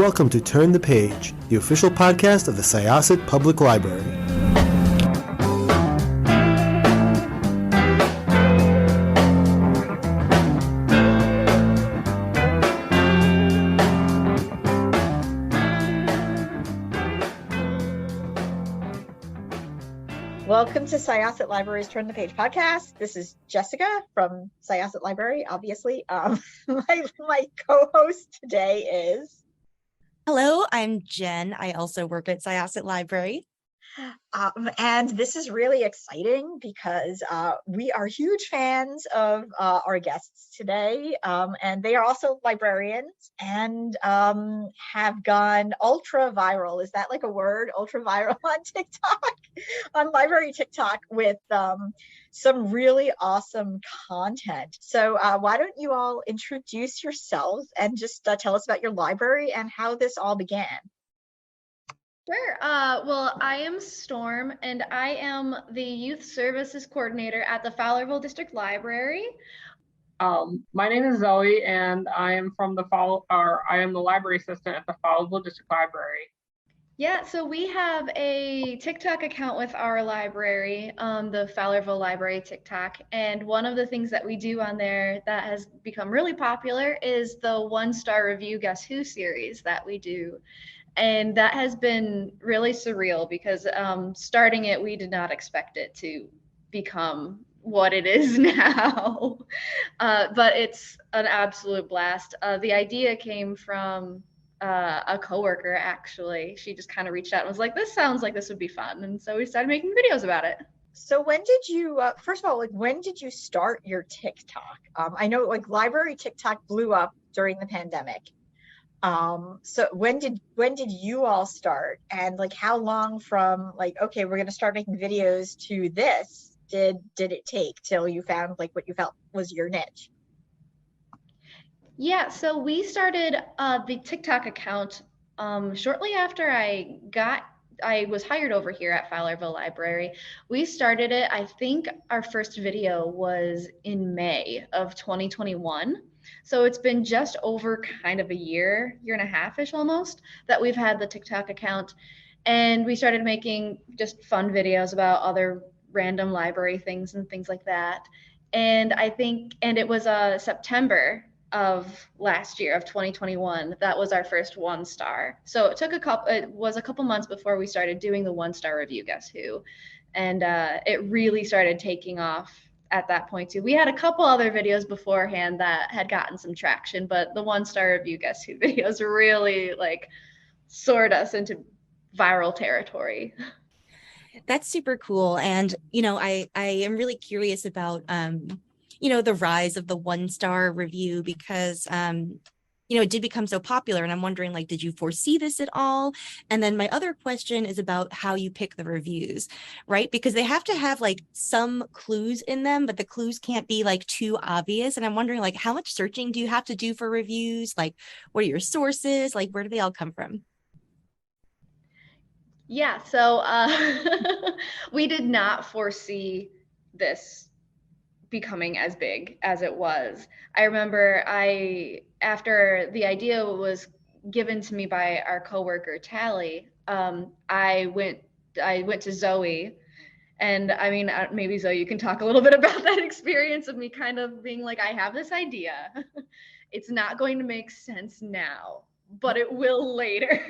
welcome to Turn the Page, the official podcast of the Syosset Public Library. Welcome to Syosset Library's Turn the Page podcast. This is Jessica from Syosset Library, obviously. My co-host today is... Hello, I'm Jen. I also work at Syosset Library. And this is really exciting because we are huge fans of our guests today. And they are also librarians and have gone ultra viral. Is that like a word? Ultra viral on TikTok, on library TikTok with some really awesome content. So why don't you all introduce yourselves and just tell us about your library and how this all began? Sure. Well, I am Storm, and I am the Youth Services Coordinator at the Fowlerville District Library. My name is Zoe, and I am the library assistant at the Fowlerville District Library. Yeah, so we have a TikTok account with our library, the Fowlerville Library TikTok, and one of the things that we do on there that has become really popular is the 1-star review Guess Who series that we do. And that has been really surreal because starting it, we did not expect it to become what it is now. But it's an absolute blast. The idea came from a coworker, actually. She just kind of reached out and was like, this sounds like this would be fun. And so we started making videos about it. So when did you, first of all, when did you start your TikTok? I know library TikTok blew up during the pandemic. So when did you all start, and how long from okay, we're going to start making videos to this did it take till you found what you felt was your niche? Yeah, so we started the TikTok account shortly after I was hired over here at Fowlerville Library. We started it, I think our first video was in May of 2021. So it's been just over kind of a year and a half-ish almost that we've had the TikTok account. And we started making just fun videos about other random library things and things like that. And it was September of last year of 2021 that was our first 1-star. So it was a couple months before we started doing the 1-star review Guess Who. And it really started taking off at that point too. We had a couple other videos beforehand that had gotten some traction, but the 1-star review Guess Who videos really soared us into viral territory. That's super cool. And, I am really curious about, the rise of the 1-star review because, it did become so popular, and I'm wondering, did you foresee this at all? And then my other question is about how you pick the reviews, right? Because they have to have some clues in them, but the clues can't be too obvious. And I'm wondering how much searching do you have to do for reviews? What are your sources? Where do they all come from? Yeah, so we did not foresee this becoming as big as it was. I remember after the idea was given to me by our coworker Tally, I went to Zoe, and I mean maybe Zoe, you can talk a little bit about that experience of me kind of being I have this idea. It's not going to make sense now, but it will later.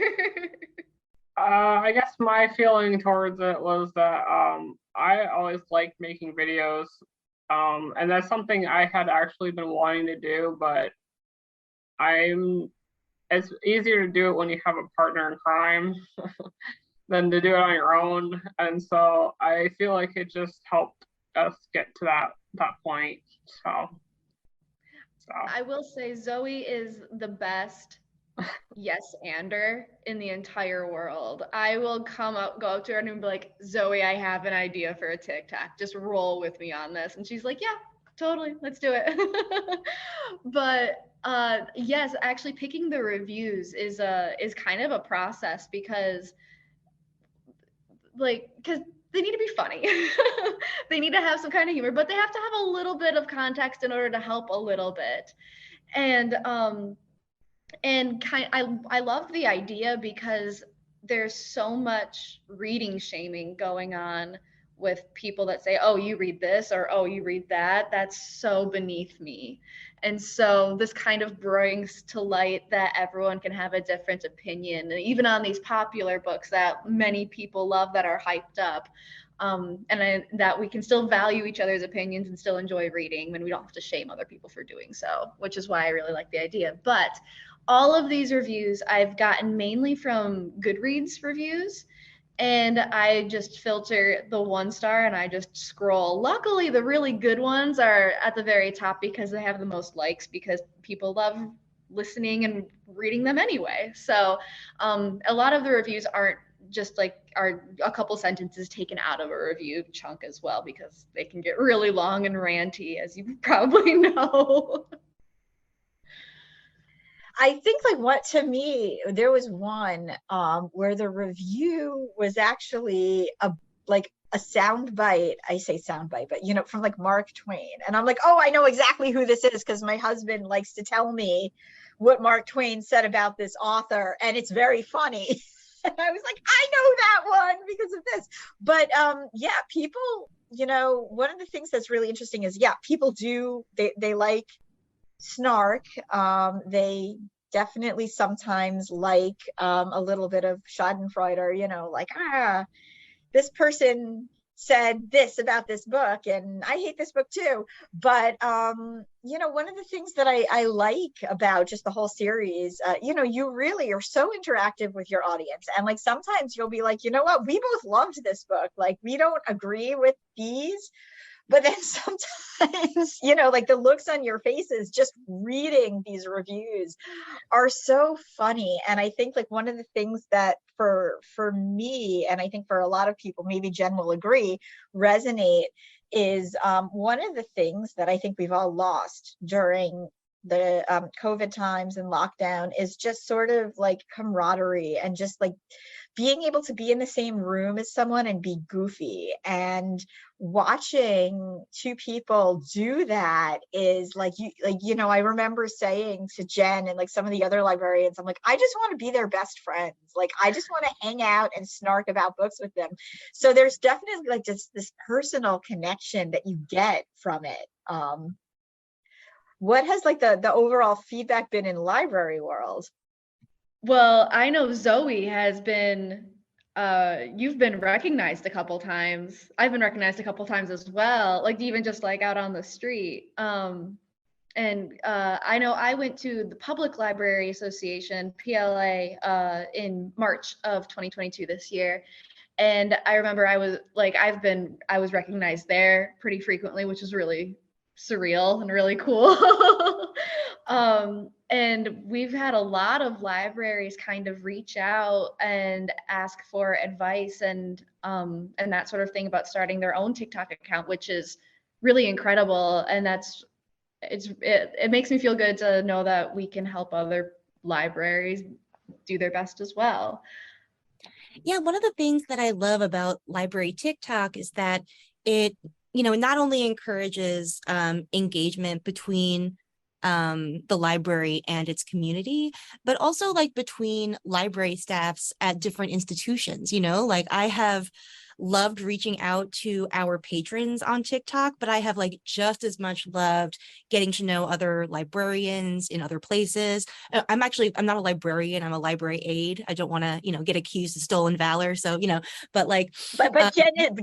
I guess my feeling towards it was that I always liked making videos. And that's something I had actually been wanting to do, but it's easier to do it when you have a partner in crime than to do it on your own. And so I feel like it just helped us get to that point. So I will say Zoe is the best yes-ander in the entire world. I will go up to her and be like, Zoe, I have an idea for a TikTok. Just roll with me on this. And she's like, yeah, totally. Let's do it. But yes, actually picking the reviews is kind of a process because they need to be funny. They need to have some kind of humor, but they have to have a little bit of context in order to help a little bit. And And I love the idea because there's so much reading shaming going on with people that say, oh, you read this, or oh, you read that. That's so beneath me. And so this kind of brings to light that everyone can have a different opinion, even on these popular books that many people love that are hyped up. That we can still value each other's opinions and still enjoy reading when we don't have to shame other people for doing so, which is why I really like the idea. But all of these reviews I've gotten mainly from Goodreads reviews, and I just filter the 1 star and I just scroll. Luckily, the really good ones are at the very top because they have the most likes, because people love listening and reading them anyway. So a lot of the reviews aren't just like, are a couple sentences taken out of a review chunk as well, because they can get really long and ranty, as you probably know. I think like what to me, there was one where the review was actually a sound bite. I say sound bite, but you know, from like Mark Twain. And I'm like, oh, I know exactly who this is because my husband likes to tell me what Mark Twain said about this author, and it's very funny. And I was like, I know that one because of this. But yeah, people, you know, one of the things that's really interesting is, yeah, people do, they like snark. They definitely sometimes like a little bit of Schadenfreude, or, you know, like, this person said this about this book and I hate this book too. But you know, one of the things that I like about just the whole series, you know, you really are so interactive with your audience, and like sometimes you'll be like, you know what, we both loved this book, like we don't agree with these, but then sometimes, you know, like the looks on your faces just reading these reviews are so funny. And I think like one of the things that for me, and I think for a lot of people, maybe Jen will agree, resonate is one of the things that I think we've all lost during the COVID times and lockdown is just sort of like camaraderie, and just like being able to be in the same room as someone and be goofy. And watching two people do that is like, you know, I remember saying to Jen and like some of the other librarians, I'm like, I just want to be their best friends. Like, I just want to hang out and snark about books with them. So there's definitely like just this personal connection that you get from it. What has like the overall feedback been in library world? Well, I know Zoe has been, you've been recognized a couple times. I've been recognized a couple times as well, like even just like out on the street. I know I went to the Public Library Association, PLA, in March of 2022 this year. And I remember I was recognized there pretty frequently, which is really surreal and really cool. And we've had a lot of libraries kind of reach out and ask for advice and that sort of thing about starting their own TikTok account, which is really incredible. And it makes me feel good to know that we can help other libraries do their best as well. Yeah, one of the things that I love about Library TikTok is that it, you know, not only encourages engagement between the library and its community, but also like between library staffs at different institutions. You know, like I have loved reaching out to our patrons on TikTok, but I have like just as much loved getting to know other librarians in other places. I'm not a librarian, I'm a library aide. I don't want to, you know, get accused of stolen valor. So, you know, but like, but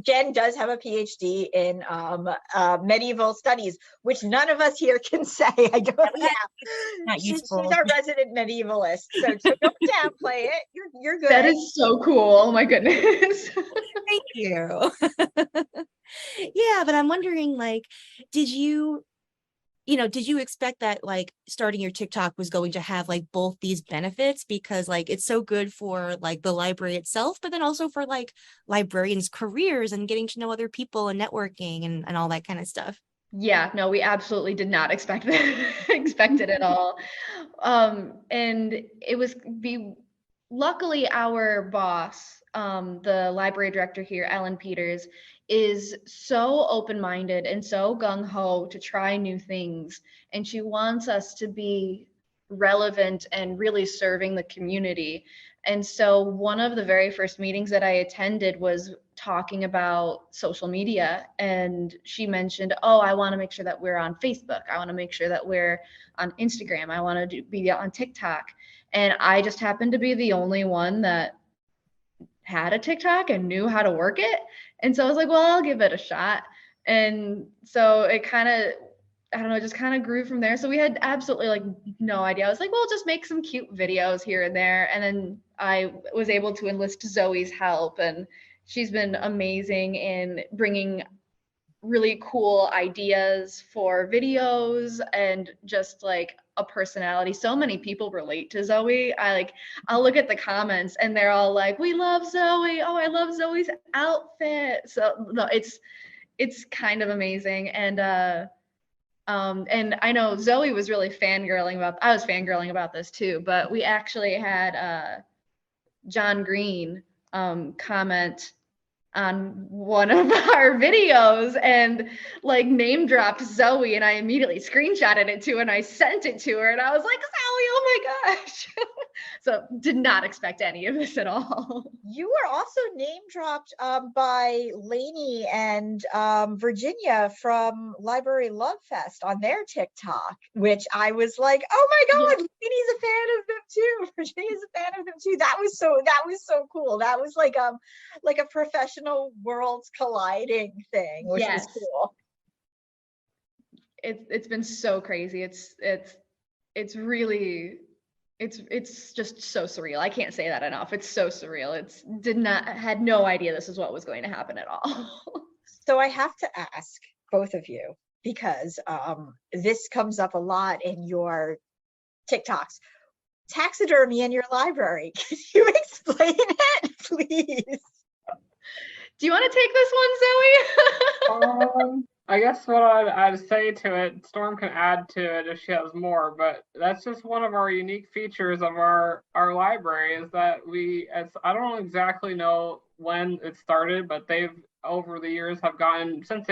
Jen does have a PhD in medieval studies, which none of us here can say. I don't. Yeah, not she's useful. our resident medievalist, so don't downplay it. You're good. That is so cool. Oh my goodness. Thank you. Yeah, but I'm wondering, like, did you expect that like starting your TikTok was going to have like both these benefits, because like it's so good for like the library itself, but then also for like librarians' careers and getting to know other people and networking and all that kind of stuff? Yeah, no, we absolutely did not expect it at all. And it was luckily our boss, the library director here, Ellen Peters, is so open-minded and so gung-ho to try new things. And she wants us to be relevant and really serving the community. And so one of the very first meetings that I attended was talking about social media. And she mentioned, oh, I want to make sure that we're on Facebook. I want to make sure that we're on Instagram. I want to be on TikTok. And I just happened to be the only one that had a TikTok and knew how to work it. And so I was like, well, I'll give it a shot. And so it kind of, I don't know, it just kind of grew from there. So we had absolutely like no idea. I was like, well, just make some cute videos here and there. And then I was able to enlist Zoe's help, and she's been amazing in bringing really cool ideas for videos and just like a personality. So many people relate to Zoe. I'll look at the comments and they're all like, we love Zoe. Oh, I love Zoe's outfit. So no, it's kind of amazing. And I know Zoe was really fangirling about, I was fangirling about this too, but we actually had John Green comment on one of our videos and like name dropped Zoe, and I immediately screenshotted it to her and I sent it to her and I was like, Zoe, oh my gosh. So did not expect any of this at all. You were also name dropped by Lainey and Virginia from Library Love Fest on their TikTok, which I was like, oh my God, Lainey's a fan of them too. Virginia's a fan of them too. That was so cool. That was like a professional worlds colliding thing, which was cool. It's been so crazy. It's really, it's just so surreal. I can't say that enough. It's so surreal. Had no idea this is what was going to happen at all. So I have to ask both of you, because this comes up a lot in your TikToks. Taxidermy in your library. Can you explain it, please? Do you want to take this one, Zoe? I guess what I'd say to it, Storm can add to it if she has more, but that's just one of our unique features of our library, is that I don't exactly know when it started, but they've over the years have gotten, since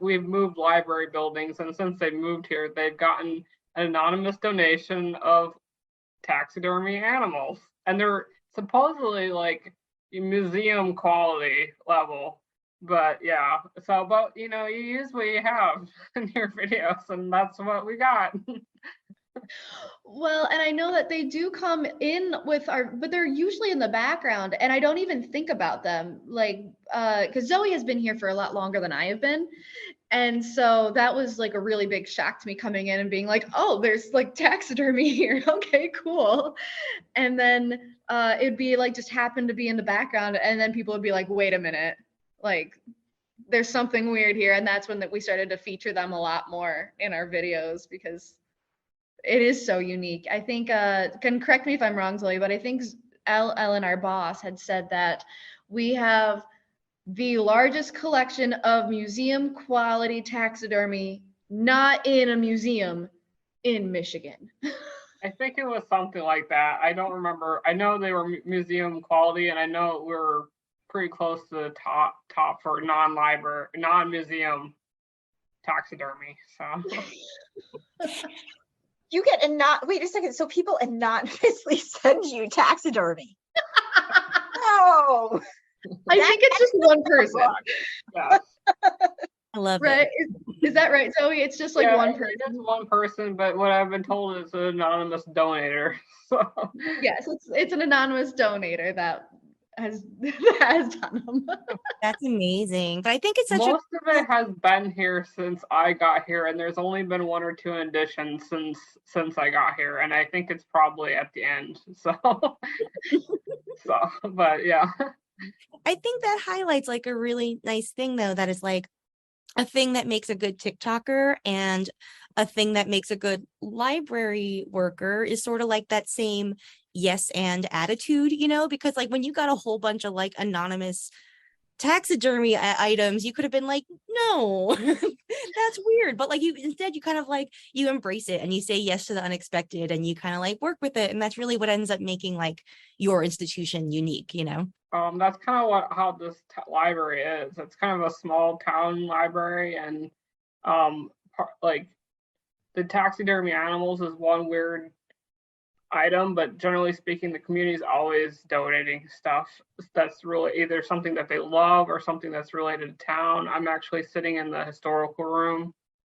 we've moved library buildings, and since they moved here, they've gotten an anonymous donation of taxidermy animals, and they're supposedly like museum quality level. But yeah, but you use what you have in your videos, and that's what we got. Well, and I know that they do come in but they're usually in the background, and I don't even think about them, like, because Zoe has been here for a lot longer than I have been. And so that was like a really big shock to me coming in and being like, oh, there's like taxidermy here. Okay, cool. And then it'd be like just happened to be in the background, and then people would be like, wait a minute, like there's something weird here. And that's when we started to feature them a lot more in our videos, because it is so unique. I think, can correct me if I'm wrong, Zoe, but I think Ellen, our boss, had said that we have the largest collection of museum quality taxidermy not in a museum in Michigan. I think it was something like that. I don't remember. I know they were museum quality, and I know we're pretty close to the top for non-museum taxidermy. So You get wait a second. So people anonymously send you taxidermy. Oh, I think it's just one person. Yeah. I love Right? it. Is that right, Zoe? It's just like one person. It's one person, but what I've been told is an anonymous donator. So Yes, it's an anonymous donator that has done them. That's amazing. But I think it's such most of it has been here since I got here, and there's only been one or two additions since I got here, and I think it's probably at the end. So but yeah. I think that highlights like a really nice thing though, that is like a thing that makes a good TikToker and a thing that makes a good library worker is sort of like that same yes and attitude, because like when you got a whole bunch of like anonymous taxidermy items, you could have been like, no, that's weird. But like instead you kind of like, you embrace it and you say yes to the unexpected and you kind of like work with it. And that's really what ends up making like your institution unique, That's kind of how this library is. It's kind of a small town library, and like the taxidermy animals is one weird item, but generally speaking, the community is always donating stuff that's really either something that they love or something that's related to town. I'm actually sitting in the historical room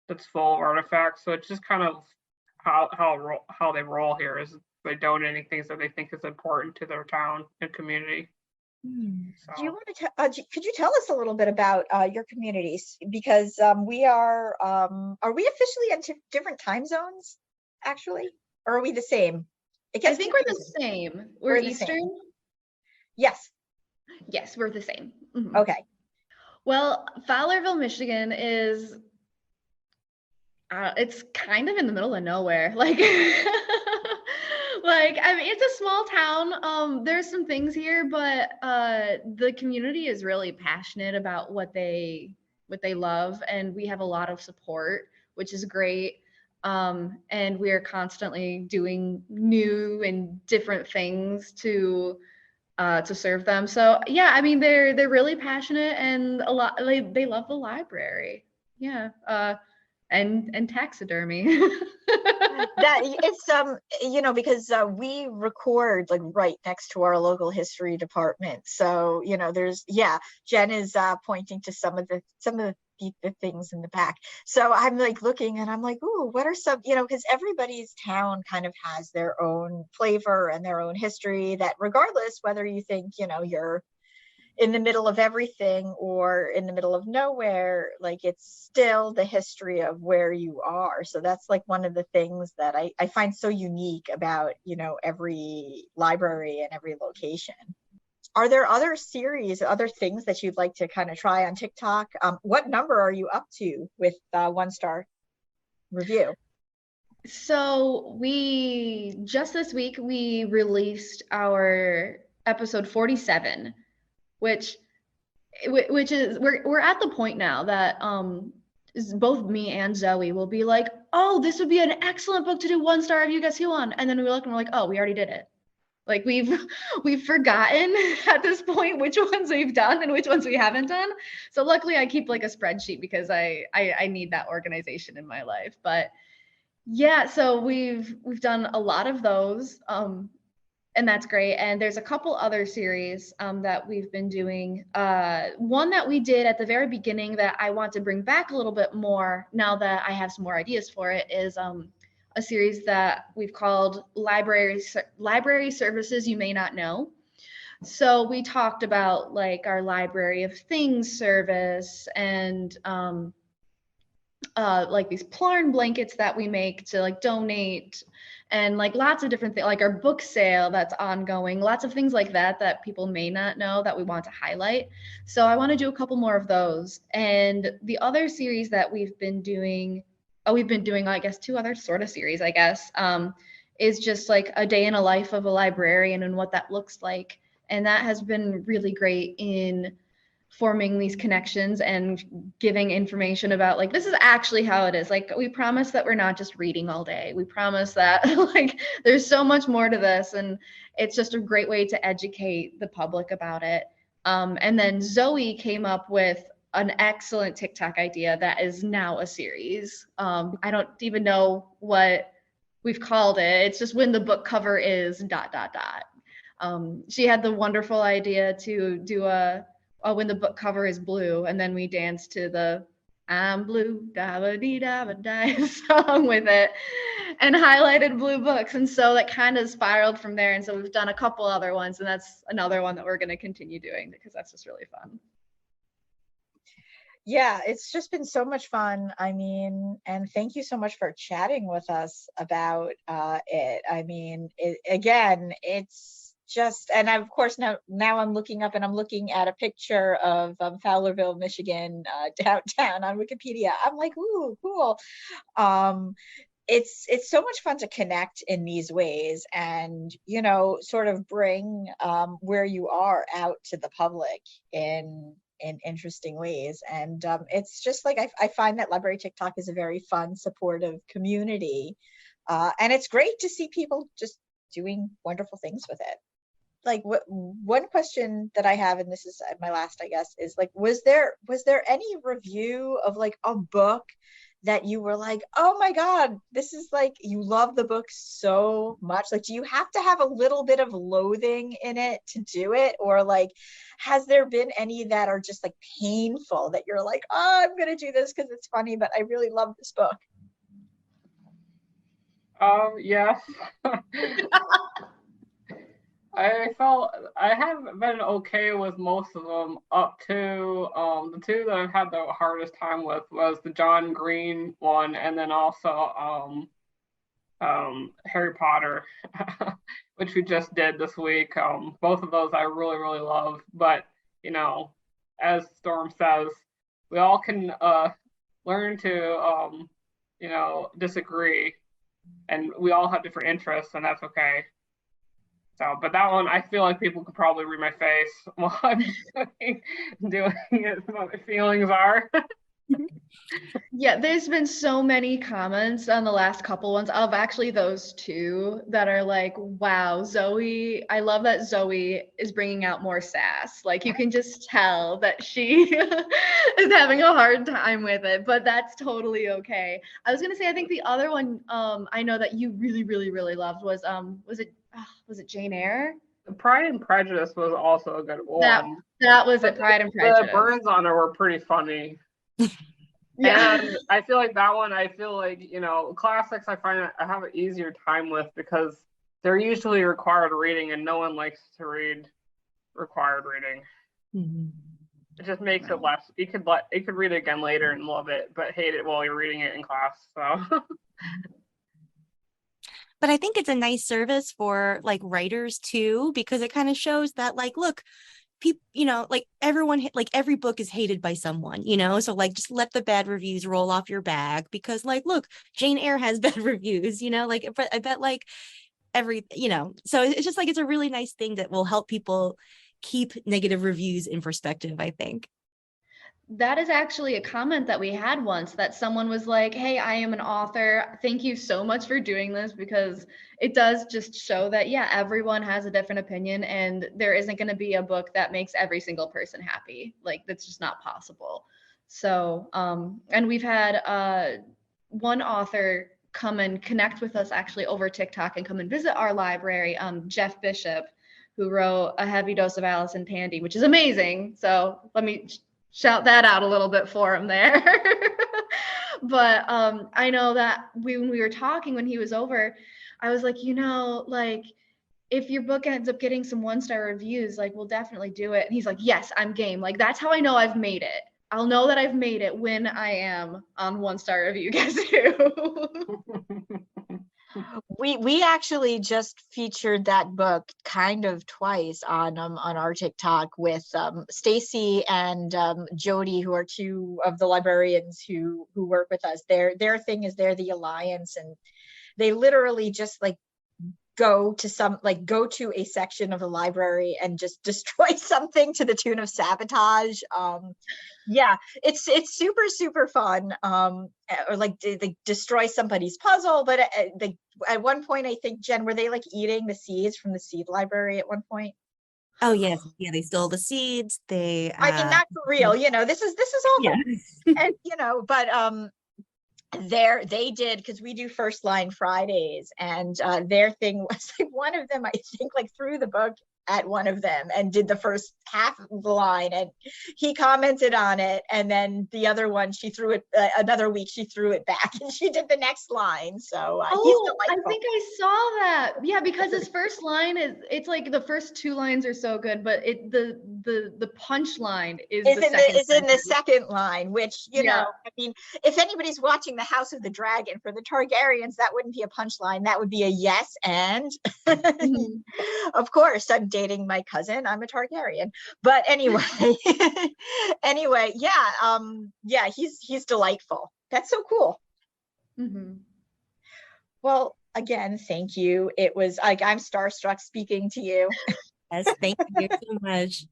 that's full of artifacts, so it's just kind of how they roll here is by donating things that they think is important to their town and community. Do you want to could you tell us a little bit about your communities? Because we are we officially in different time zones, actually? Or are we the same? It I gets think we're the confusing. same. We're We're the same. Eastern. Yes. Yes, we're the same. Mhm. Okay. Well, Fowlerville, Michigan is it's kind of in the middle of nowhere. Like like I mean it's a small town. There's some things here, but the community is really passionate about what they love, and we have a lot of support, which is great. And we are constantly doing new and different things to serve them. So yeah, I mean they're really passionate, and a lot they love the library. Yeah. And taxidermy. That it's because we record like right next to our local history department, so there's Jen is pointing to some of the things in the back, so I'm like looking and I'm like, ooh, what are some, because everybody's town kind of has their own flavor and their own history, that regardless whether you think you're in the middle of everything or in the middle of nowhere, like it's still the history of where you are. So that's like one of the things that I find so unique about every library and every location. Are there other series, other things that you'd like to kind of try on TikTok? What number are you up to with One Star Review? So we just this week we released our episode 47, which is we're at the point now that both me and Zoe will be like, oh, this would be an excellent book to do 1 star review, guess who won? And then we look and we're like, oh, we already did it. Like we've forgotten at this point which ones we've done and which ones we haven't done. So luckily I keep like a spreadsheet because I need that organization in my life. But yeah, so we've done a lot of those. And that's great. And there's a couple other series that we've been doing. One that we did at the very beginning that I want to bring back a little bit more now that I have some more ideas for it is a series that we've called Library Services You May Not Know. So we talked about like our Library of Things service and like these Plarn blankets that we make to like donate, and like lots of different things, like our book sale that's ongoing, lots of things like that that people may not know that we want to highlight. So I want to do a couple more of those. And the other series that we've been doing, I guess 2 other sort of series, I guess, is just like a day in a life of a librarian and what that looks like. And that has been really great in forming these connections and giving information about like, this is actually how it is. Like we promise that we're not just reading all day. We promise that like there's so much more to this, and it's just a great way to educate the public about it. And then Zoe came up with an excellent TikTok idea that is now a series. I don't even know what we've called it. It's just when the book cover is ... She had the wonderful idea to do when the book cover is blue, and then we dance to the I'm blue, da-ba-dee-da-ba-die song with it, and highlighted blue books. And so that kind of spiraled from there. And so we've done a couple other ones, and that's another one that we're going to continue doing because that's just really fun. Yeah, it's just been so much fun. I mean, and thank you so much for chatting with us about it. I mean, it's just, and of course now I'm looking up and I'm looking at a picture of Fowlerville, Michigan, downtown on Wikipedia. I'm like, ooh, cool. It's so much fun to connect in these ways and sort of bring where you are out to the public in interesting ways. And it's just like I find that Library TikTok is a very fun, supportive community, and it's great to see people just doing wonderful things with it. Like one question that I have, and this is my last, I guess, is like, was there any review of like a book that you were like, oh my God, this is like, you love the book so much? Like, do you have to have a little bit of loathing in it to do it? Or like, has there been any that are just like painful that you're like, oh, I'm going to do this because it's funny, but I really love this book? Yes. I felt I have been okay with most of them up to the two that I've had the hardest time with was the John Green one, and then also Harry Potter, which we just did this week. Both of those I really, really love. But, as Storm says, we all can learn to, disagree. And we all have different interests, and that's okay. So, but that one, I feel like people could probably read my face while I'm doing it, what my feelings are. Yeah, there's been so many comments on the last couple ones of actually those two that are like, wow, Zoe, I love that Zoe is bringing out more sass. Like you can just tell that she is having a hard time with it, but that's totally okay. I was gonna say, I think the other one I know that you really, really, really loved was it Jane Eyre? Pride and Prejudice was also a good one. That was it, Pride and Prejudice. The burns on it were pretty funny. Yeah. And I feel like that one, classics I find I have an easier time with because they're usually required reading and no one likes to read required reading. Mhm. It just makes it less, you could read it again later and love it, but hate it while you're reading it in class. So But I think it's a nice service for like writers too, because it kind of shows that like, look, people, like everyone, like every book is hated by someone, so like just let the bad reviews roll off your back because like, look, Jane Eyre has bad reviews, like, but I bet like so it's just like, it's a really nice thing that will help people keep negative reviews in perspective, I think. That is actually a comment that we had once that someone was like, hey, I am an author. Thank you so much for doing this because it does just show that, yeah, everyone has a different opinion and there isn't going to be a book that makes every single person happy. Like that's just not possible. So, and we've had one author come and connect with us actually over TikTok and come and visit our library, Jeff Bishop, who wrote A Heavy Dose of Allison Pandy, which is amazing. So let me shout that out a little bit for him there. But I know that when we were talking when he was over, I was like, like if your book ends up getting some 1-star reviews, like we'll definitely do it. And he's like, yes, I'm game. Like that's how I know I've made it. I'll know that I've made it when I am on 1-star review guess who. We actually just featured that book kind of twice on our TikTok with Stacy and Jody, who are two of the librarians who work with us. Their thing is they're the Alliance, and they literally just like go to a section of the library and just destroy something to the tune of sabotage. Yeah, it's super, super fun. Or like they destroy somebody's puzzle, but at one point, I think, Jen, were they like eating the seeds from the seed library at one point? Oh yes, yeah, they stole the seeds. They I mean, not for real, this is awful. yeah. And but they did, because we do First Line Fridays, and their thing was like one of them, I think, like threw the book at one of them and did the first half of the line, and he commented on it, and then the other one she threw it another week, she threw it back and she did the next line. So I think I saw that. Yeah, because his first line it's like the first 2 lines are so good, but the punch line is in the second line, which I mean, if anybody's watching The House of the Dragon, for the Targaryens, that wouldn't be a punchline, that would be a yes and. Of course, I'm dating my cousin, I'm a Targaryen, but anyway. Yeah, he's delightful. That's so cool. Mm-hmm. Well, again, thank you. It was like I'm starstruck speaking to you. Yes, thank you so much.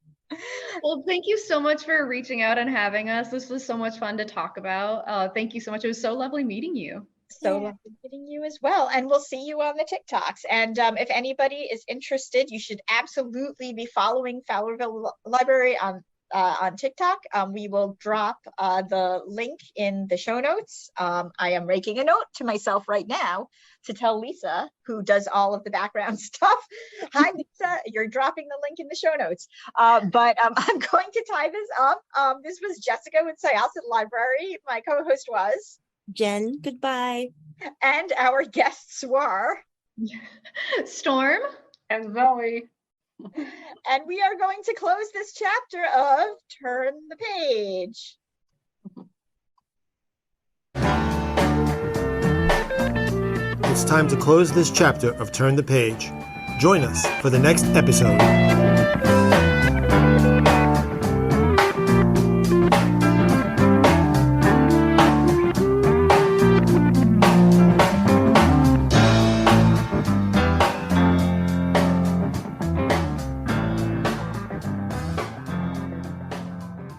Well, thank you so much for reaching out and having us. This was so much fun to talk about. Thank you so much. It was so lovely meeting you. So lovely meeting you as well. And we'll see you on the TikToks. And if anybody is interested, you should absolutely be following Fowlerville Library on on TikTok. We will drop the link in the show notes. I am making a note to myself right now to tell Lisa, who does all of the background stuff. Hi, Lisa, you're dropping the link in the show notes. But I'm going to tie this up. This was Jessica with Syosset Library. My co-host was Jen, goodbye. and our guests were Storm. And Zoe. and we are going to close this chapter of Turn the Page. It's time to close this chapter of Turn the Page. Join us for the next episode.